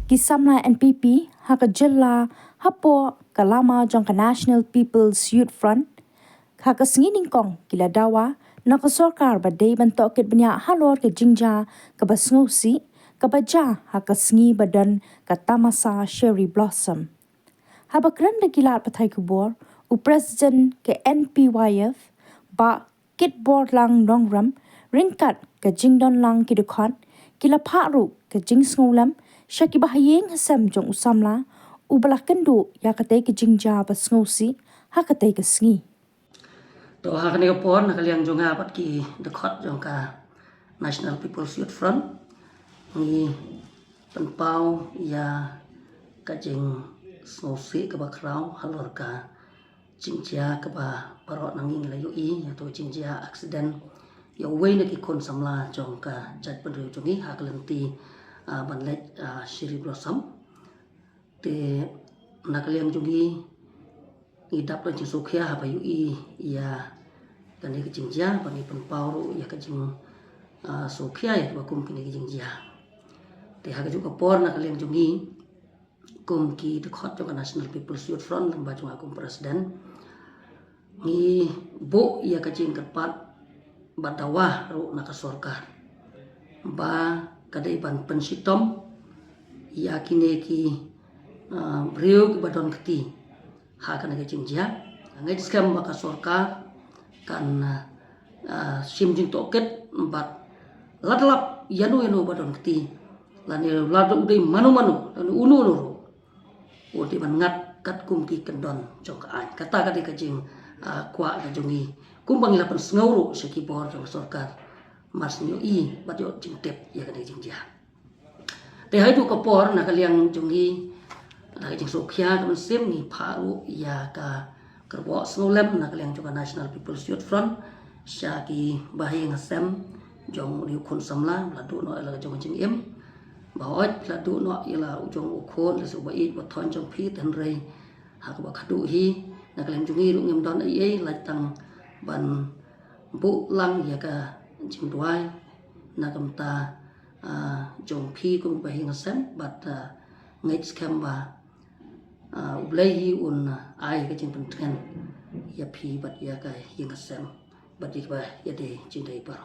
ki samla NPP haka jilla hapo kalama jongka National People's Youth Front haka singin kong kila Dawa naka sorkar badai ban tohkit bniah halor ke jingja ke basngusi ke baja haka singi badan ke tamasa cherry blossom. Haba keranda kilat patai kubor u Presiden ke NPYF ba kit bor lang nongram ringkat ke jingdon lang kidukot kila paru ke jing sngulam syaki bahayeng hasam jong usamla ubalah kendu ya katai ke jingja basngusi hakatai ke singi. To hakane pon nakaliang jonga pat ki dekot jongka National People's Youth Front ni penpau ya kajing snosi ke bakrau halor ka jingjia ke ba parot nanging layu I atau jingjia aksiden ya wei na ki kon samla jongka jat penriu jongi hakalenti banlet cherry blossom te nakaliang jongi idap la jing sokhia ha bayu I ya kan ke jingjia bani penpau ru ya kajing sokhia ya bakum kini ke jingjia te ha juga por na kalian jungi kum ki dekot jong National People's Youth Front lamba jong akum presiden ni bo ya kajing kerpat ba Dawa ru na ka sorkar ba kadai ban pensitom ya kini ki riu ki badon keti ha kan ke jingjia ngai skam ba ka sorkar kan sim jing tohkit bat ladlap yanu badon keti lani ladu udai manu lani unu udi mangat kat kum ki kendon jong ka ai kata kadi kajing kwa ka jongi kum bangila pen sngauru seki bor jong sorkar mas nyu I bat yo jing tep ya kadi jing ja te hai tu ka por na kaliang jongi na jing sokhia kan sim ni pharu ya ka kerbo snolem na kaliang jong National People's Youth Front syaki bahing sem jong riu khun samla ladu no ala jong jing em bahot ladu no ila ujong ukhon le subai bothon jong phi tan rei ha ka khadu hi na kaliang jongi ru ngem don ai latang ban bu lang ya ka jing duai na kamta jong phi kum bahing sem bat ngai skam ba ublai hi un ai ka jing pentren ya phi bat ya ka ying sem bat ya ba ya de jing dei par